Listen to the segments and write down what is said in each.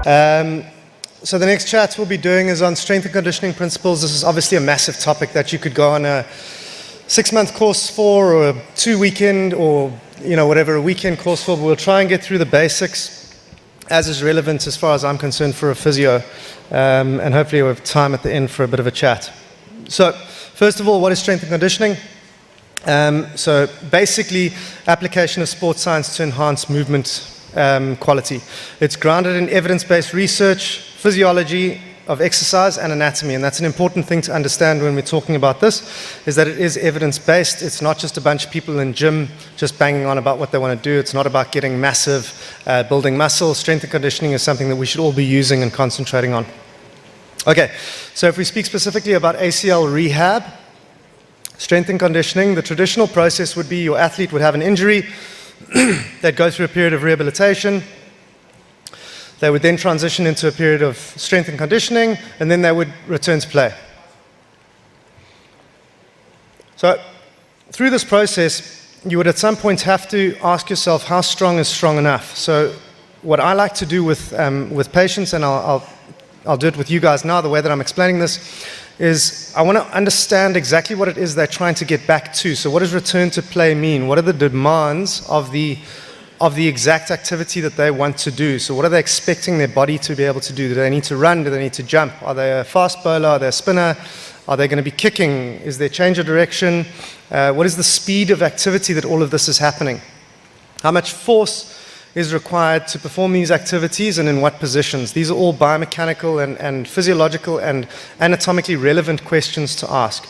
So the next chat we'll be doing is on strength and conditioning principles. This is obviously a massive topic that you could go on a 6-month course for, or a 2-weekend, or whatever, a weekend course for. But we'll try and get through the basics as is relevant as far as I'm concerned for a physio, and hopefully we'll have time at the end for a bit of a chat. So first of all, what is strength and conditioning? So basically, application of sports science to enhance movement quality. It's grounded in evidence-based research, physiology of exercise, and anatomy. And that's an important thing to understand when we're talking about this, is that it is evidence-based. It's not just a bunch of people in gym just banging on about what they want to do. It's not about getting massive, building muscle. Strength and conditioning is something that we should all be using and concentrating on. Okay, so if we speak specifically about ACL rehab, strength and conditioning, the traditional process would be your athlete would have an injury, they'd go through a period of rehabilitation, they would then transition into a period of strength and conditioning, and then they would return to play. So through this process, you would at some point have to ask yourself, how strong is strong enough? So what I like to do with patients, and I'll do it with you guys now, the way that I'm explaining this, is I want to understand exactly what it is they're trying to get back to. So what does return to play mean? What are the demands of the exact activity that they want to do? So what are they expecting their body to be able to do? Do they need to run? Do they need to jump? Are they a fast bowler? Are they a spinner? Are they going to be kicking? Is there change of direction? What is the speed of activity that all of this is happening? How much force is required to perform these activities, and in what positions? These are all biomechanical and physiological and anatomically relevant questions to ask.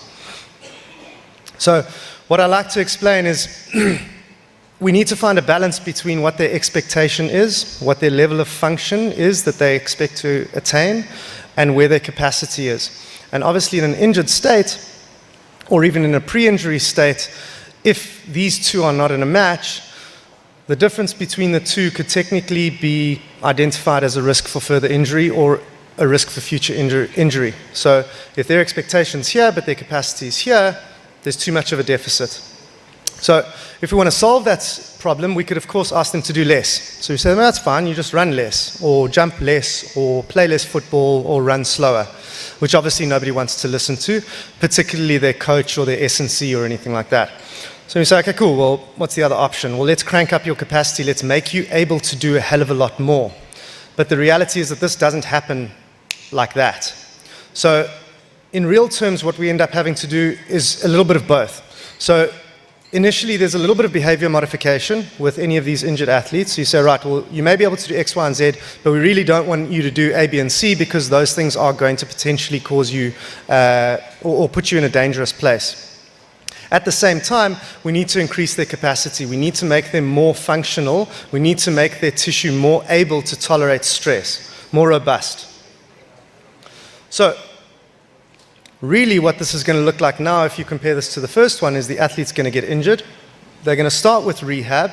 So what I like to explain is we need to find a balance between what their expectation is, what their level of function is that they expect to attain, and where their capacity is. And obviously in an injured state, or even in a pre-injury state, if these two are not in a match, the difference between the two could technically be identified as a risk for further injury or a risk for future injury. So if their expectation's here but their capacity is here, there's too much of a deficit. So if we want to solve that problem, we could of course ask them to do less. So we say, no, that's fine, you just run less, or jump less, or play less football, or run slower, which obviously nobody wants to listen to, particularly their coach or their S&C or anything like that. So we say, okay, cool, well, what's the other option? Well, let's crank up your capacity, let's make you able to do a hell of a lot more. But the reality is that this doesn't happen like that. So in real terms, what we end up having to do is a little bit of both. So initially, there's a little bit of behavior modification with any of these injured athletes. So you say, right, well, you may be able to do X, Y, and Z, but we really don't want you to do A, B, and C, because those things are going to potentially cause you or put you in a dangerous place. At the same time, we need to increase their capacity. We need to make them more functional. We need to make their tissue more able to tolerate stress, more robust. So really what this is going to look like now, if you compare this to the first one, is the athlete's going to get injured. They're going to start with rehab,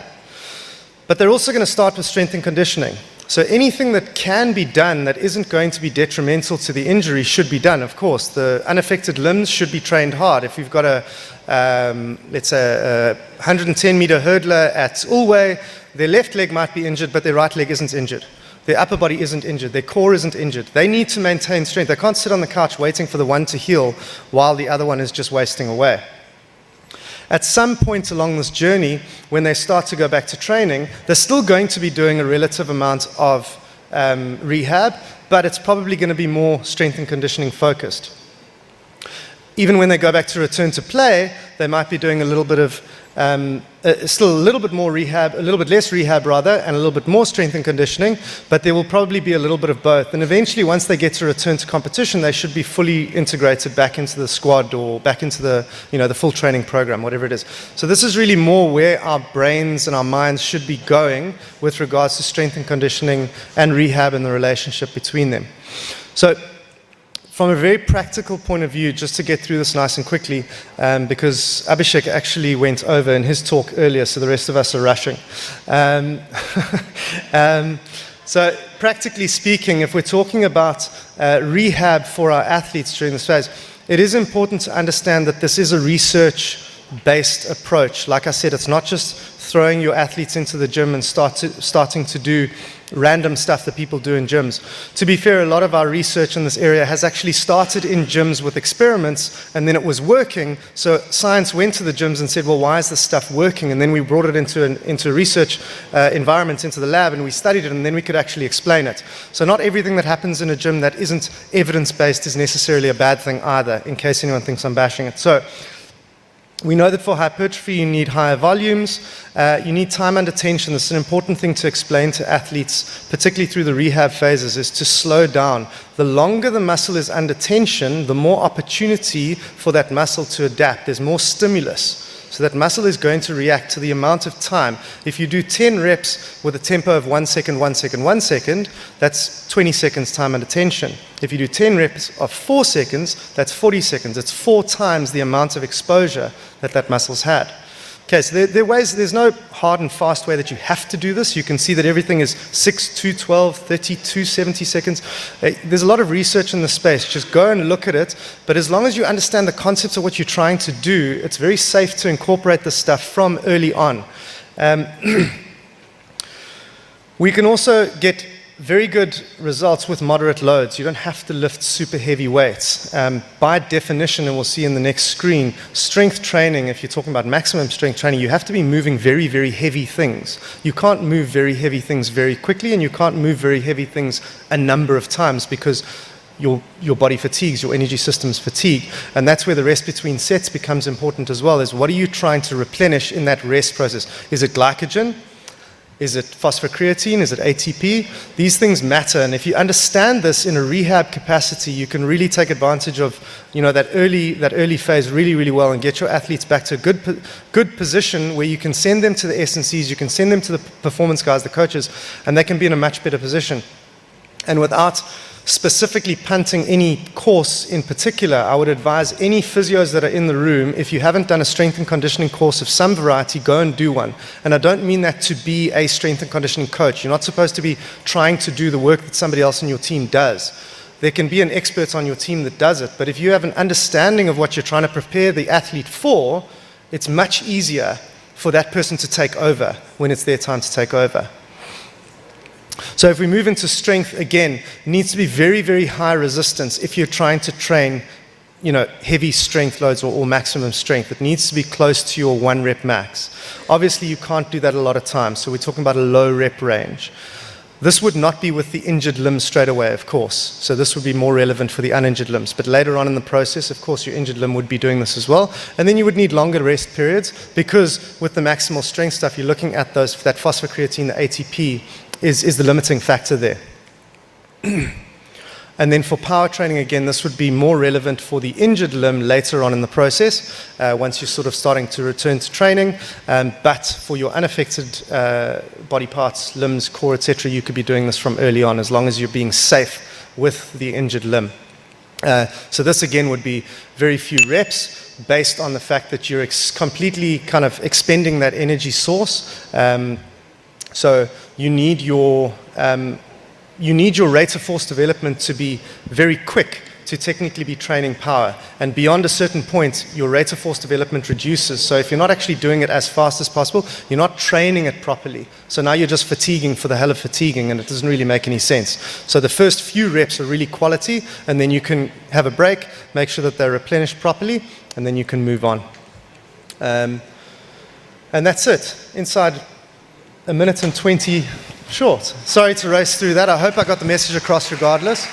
but they're also going to start with strength and conditioning. So anything that can be done that isn't going to be detrimental to the injury should be done, of course. The unaffected limbs should be trained hard. If you've got let's say, a 110-meter hurdler at Ulway, their left leg might be injured, but their right leg isn't injured. Their upper body isn't injured. Their core isn't injured. They need to maintain strength. They can't sit on the couch waiting for the one to heal while the other one is just wasting away. At some point along this journey, when they start to go back to training, they're still going to be doing a relative amount of rehab, but it's probably going to be more strength and conditioning focused. Even when they go back to return to play, they might be doing a little bit of, still a little bit more rehab, a little bit less rehab rather, and a little bit more strength and conditioning, but there will probably be a little bit of both. And eventually, once they get to return to competition, they should be fully integrated back into the squad or back into the, the full training program, whatever it is. So this is really more where our brains and our minds should be going with regards to strength and conditioning and rehab and the relationship between them. So from a very practical point of view, just to get through this nice and quickly, because Abhishek actually went over in his talk earlier, so the rest of us are rushing. So practically speaking, if we're talking about rehab for our athletes during this phase, it is important to understand that this is a research-based approach. Like I said, it's not just throwing your athletes into the gym and starting to do random stuff that people do in gyms. To be fair, a lot of our research in this area has actually started in gyms with experiments, and then it was working, so science went to the gyms and said, well, why is this stuff working? And then we brought it into a research environment, into the lab, and we studied it, and then we could actually explain it. So not everything that happens in a gym that isn't evidence-based is necessarily a bad thing either, in case anyone thinks I'm bashing it. So we know that for hypertrophy, you need higher volumes. You need time under tension. This is an important thing to explain to athletes, particularly through the rehab phases, is to slow down. The longer the muscle is under tension, the more opportunity for that muscle to adapt. There's more stimulus. So that muscle is going to react to the amount of time. If you do 10 reps with a tempo of 1 second, 1 second, 1 second, that's 20 seconds time under tension. If you do 10 reps of 4 seconds, that's 40 seconds. It's 4 times the amount of exposure that muscle's had. Okay, so there are ways, there's no hard and fast way that you have to do this. You can see that everything is 6, 2, 12, 30, 2, 70 seconds. There's a lot of research in the space. Just go and look at it. But as long as you understand the concepts of what you're trying to do, it's very safe to incorporate this stuff from early on. We can also get very good results with moderate loads. You don't have to lift super heavy weights. By definition, and we'll see in the next screen, strength training, if you're talking about maximum strength training, you have to be moving very, very heavy things. You can't move very heavy things very quickly, and you can't move very heavy things a number of times because your body fatigues, your energy systems fatigue. And that's where the rest between sets becomes important as well, is what are you trying to replenish in that rest process? Is it glycogen? Is it phosphocreatine? Is it ATP? These things matter, and if you understand this in a rehab capacity, you can really take advantage of that early phase really, really well and get your athletes back to a good position where you can send them to the S&Cs, you can send them to the performance guys, the coaches, and they can be in a much better position. And without specifically punting any course in particular, I would advise any physios that are in the room, if you haven't done a strength and conditioning course of some variety, go and do one. And I don't mean that to be a strength and conditioning coach. You're not supposed to be trying to do the work that somebody else in your team does. There can be an expert on your team that does it, but if you have an understanding of what you're trying to prepare the athlete for, it's much easier for that person to take over when it's their time to take over. So if we move into strength, again, it needs to be very, very high resistance if you're trying to train, heavy strength loads or maximum strength. It needs to be close to your 1 rep max. Obviously, you can't do that a lot of times, so we're talking about a low rep range. This would not be with the injured limbs straight away, of course. So this would be more relevant for the uninjured limbs. But later on in the process, of course, your injured limb would be doing this as well. And then you would need longer rest periods because with the maximal strength stuff, you're looking at that phosphocreatine, the ATP, is the limiting factor there. And then for power training, again, this would be more relevant for the injured limb later on in the process, once you're sort of starting to return to training. But for your unaffected body parts, limbs, core, etc., you could be doing this from early on, as long as you're being safe with the injured limb. So this, again, would be very few reps, based on the fact that you're completely kind of expending that energy source. So you need your rate of force development to be very quick to technically be training power. And beyond a certain point, your rate of force development reduces. So if you're not actually doing it as fast as possible, you're not training it properly. So now you're just fatiguing for the hell of fatiguing, and it doesn't really make any sense. So the first few reps are really quality, and then you can have a break, make sure that they're replenished properly, and then you can move on. And that's it. Inside a minute and 20 short. Sorry to race through that. I hope I got the message across regardless.